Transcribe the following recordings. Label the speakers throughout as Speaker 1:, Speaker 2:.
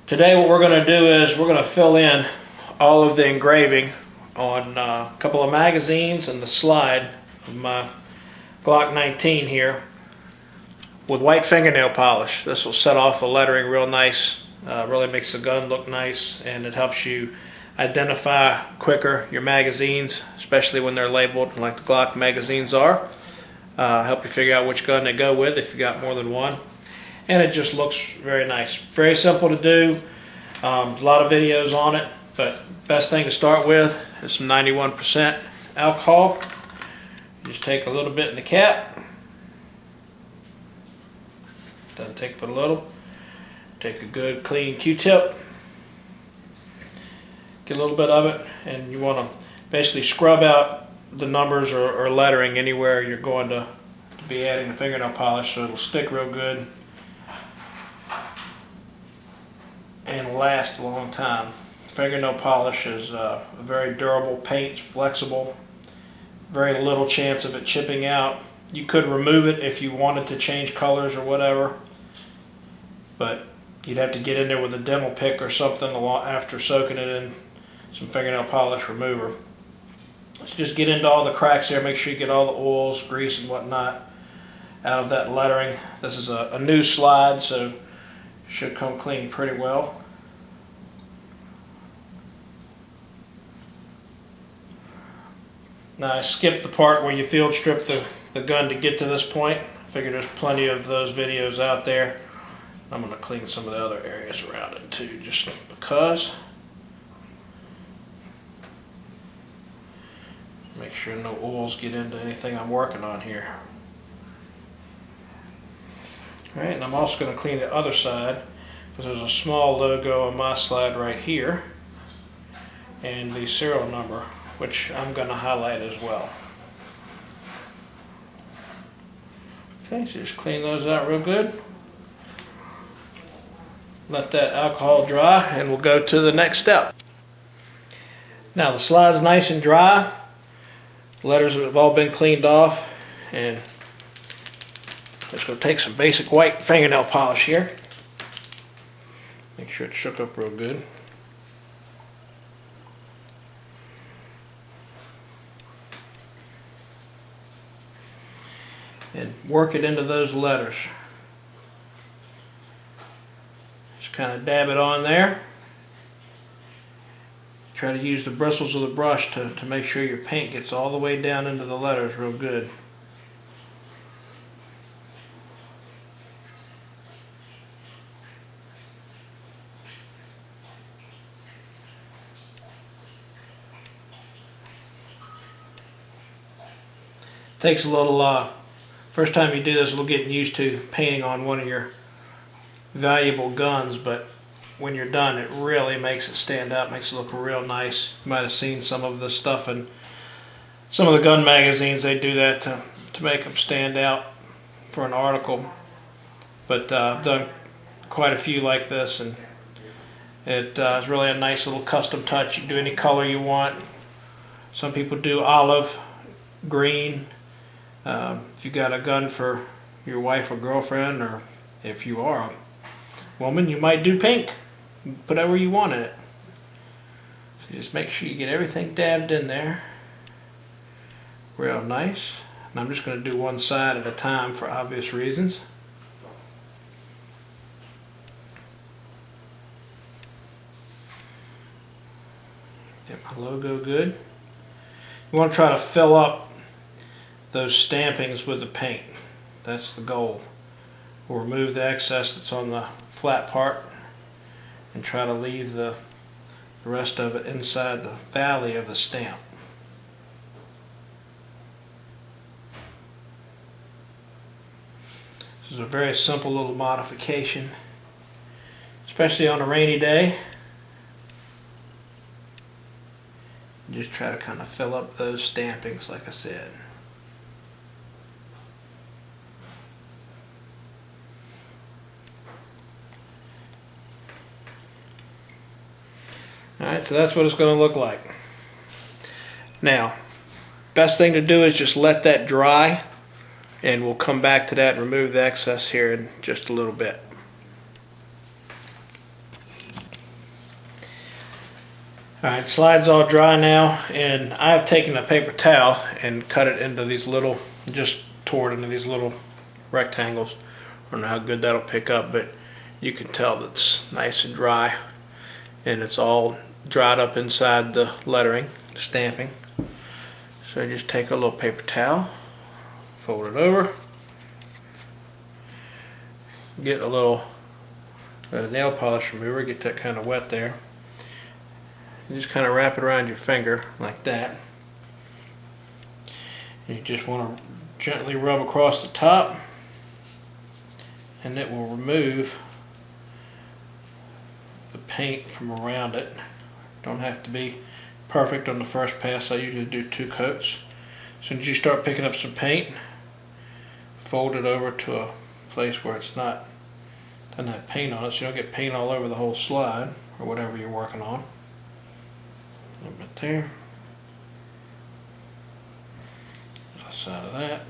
Speaker 1: Today what we're going to do is we're going to fill in all of the engraving on a couple of magazines and the slide of my Glock 19 here with white fingernail polish. This will set off the lettering real nice, really makes the gun look nice, and it helps you identify quicker your magazines, especially when they're labeled like the Glock magazines are. Help you figure out which gun to go with if you got more than one. And it just looks very nice. Very simple to do. A lot of videos on it, but best thing to start with is some 91% alcohol. Just take a little bit in the cap. Doesn't take but a little. Take a good clean Q-tip. Get a little bit of it, and you want to basically scrub out the numbers or lettering anywhere you're going to be adding the fingernail polish, so it'll stick real good and last a long time. Fingernail polish is a very durable paint, it's flexible, very little chance of it chipping out. You could remove it if you wanted to change colors or whatever, but you'd have to get in there with a dental pick or something after soaking it in some fingernail polish remover. Let's just get into all the cracks there, make sure you get all the oils, grease and whatnot out of that lettering. This is a new slide, so should come clean pretty well. Now I skipped the part where you field strip the gun to get to this point. I figure there's plenty of those videos out there. I'm going to clean some of the other areas around it too, just because. Make sure no oils get into anything I'm working on here. Alright, and I'm also going to clean the other side because there's a small logo on my slide right here and the serial number, which I'm going to highlight as well. Okay, so just clean those out real good. Let that alcohol dry and we'll go to the next step. Now the slide's nice and dry. The letters have all been cleaned off, and just going to take some basic white fingernail polish here. Make sure it's shook up real good. And work it into those letters. Just kind of dab it on there. Try to use the bristles of the brush to make sure your paint gets all the way down into the letters real good. Takes a little, first time you do this, a little getting used to painting on one of your valuable guns, but when you're done it really makes it stand out, makes it look real nice. You might have seen some of the stuff in some of the gun magazines. They do that to make them stand out for an article, but I've done quite a few like this, and it is really a nice little custom touch. You can do any color you want. Some people do olive, green. If you got a gun for your wife or girlfriend, or if you are a woman, you might do pink. Put whatever you want in it. So just make sure you get everything dabbed in there real nice. And I'm just going to do one side at a time for obvious reasons. Get my logo good. You want to try to fill up those stampings with the paint. That's the goal. We'll remove the excess that's on the flat part and try to leave the rest of it inside the valley of the stamp. This is a very simple little modification, especially on a rainy day. Just try to kind of fill up those stampings like I said. Alright, so that's what it's going to look like. Now, best thing to do is just let that dry, and we'll come back to that and remove the excess here in just a little bit. Alright, slide's all dry now, and I have taken a paper towel and cut it into these little, just tore it into these little rectangles. I don't know how good that'll pick up, but you can tell that's nice and dry, and it's all dried up inside the lettering, the stamping. So I just take a little paper towel, fold it over, get a little nail polish remover, get that kind of wet there. You just kind of wrap it around your finger like that. You just want to gently rub across the top, and it will remove the paint from around it. Don't have to be perfect on the first pass. I usually do 2 coats. As soon as you start picking up some paint, fold it over to a place where it's doesn't have paint on it, so you don't get paint all over the whole slide or whatever you're working on. A little bit there. Other side of that.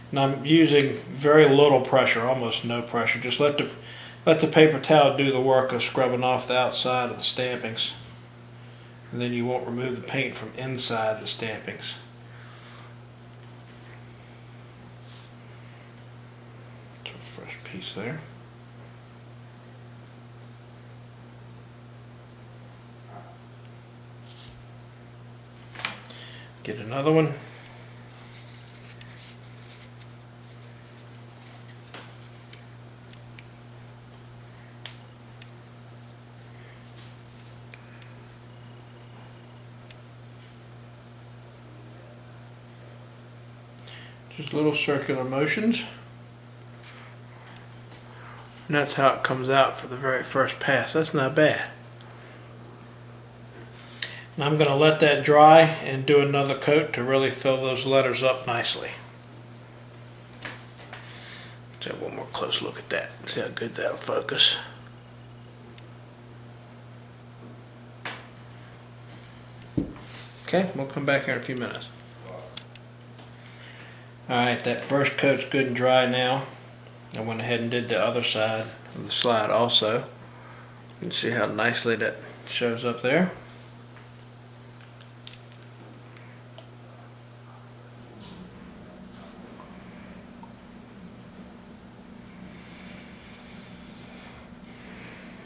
Speaker 1: And I'm using very little pressure, almost no pressure. Just let the paper towel do the work of scrubbing off the outside of the stampings, and then you won't remove the paint from inside the stampings. So a fresh piece there. Get another one. Just little circular motions. And that's how it comes out for the very first pass. That's not bad. And I'm going to let that dry and do another coat to really fill those letters up nicely. Let's have one more close look at that. See how good that'll focus. Okay, we'll come back here in a few minutes. Alright, that first coat's good and dry now. I went ahead and did the other side of the slide also. You can see how nicely that shows up there.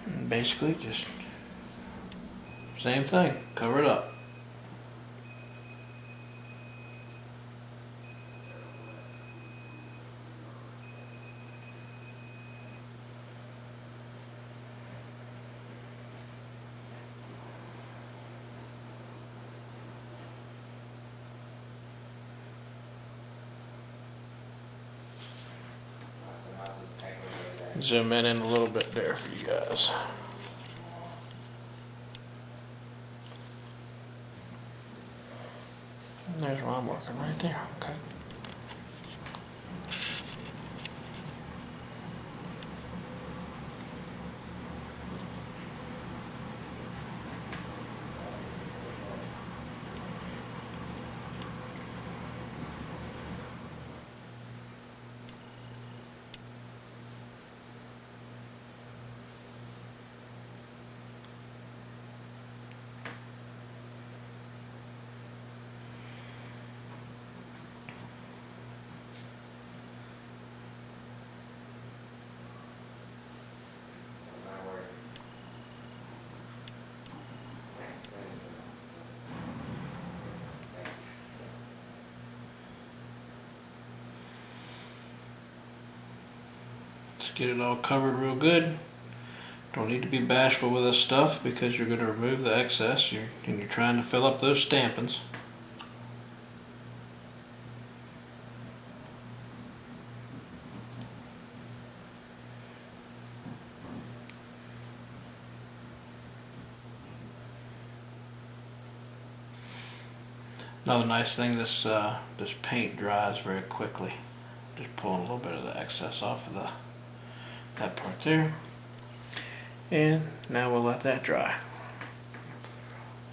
Speaker 1: And basically just same thing, cover it up. Zoom in a little bit there for you guys. And there's where I'm working right there. Okay. Just get it all covered real good. Don't need to be bashful with this stuff because you're going to remove the excess and you're trying to fill up those stampings. Another nice thing, this paint dries very quickly. Just pulling a little bit of the excess off of that part there. And now we'll let that dry.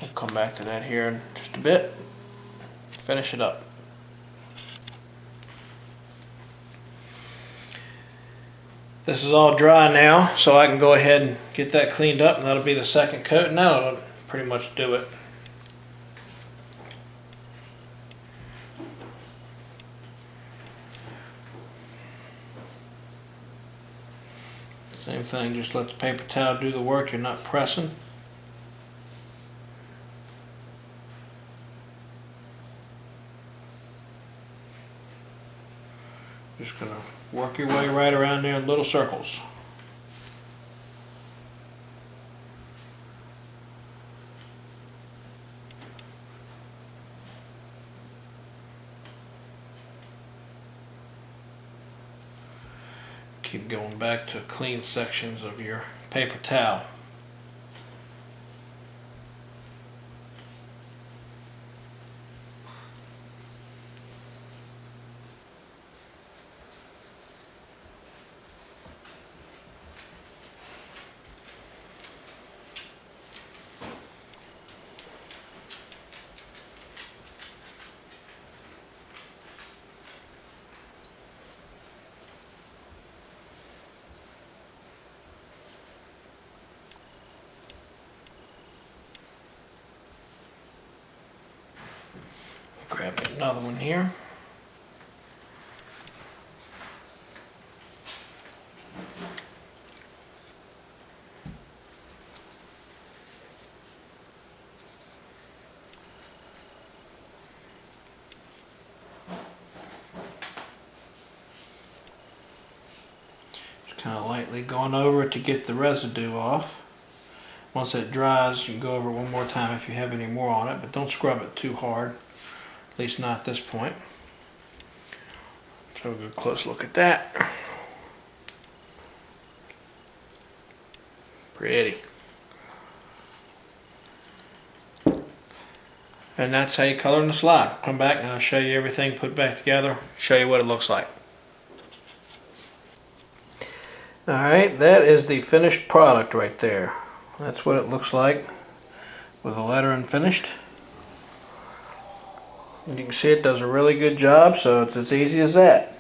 Speaker 1: We'll come back to that here in just a bit. Finish it up. This is all dry now, so I can go ahead and get that cleaned up, and that'll be the second coat, and that'll pretty much do it. Same thing, just let the paper towel do the work, you're not pressing. Just going to work your way right around there in little circles. Keep going back to clean sections of your paper towel. Grab another one here. Just kind of lightly going over it to get the residue off. Once it dries, you can go over it one more time if you have any more on it, but don't scrub it too hard. At least not at this point. So we'll get a close look at that. Pretty. And that's how you color in the slide. Come back and I'll show you everything put back together, show you what it looks like. Alright, that is the finished product right there. That's what it looks like with the lettering finished. And you can see it does a really good job, so it's as easy as that.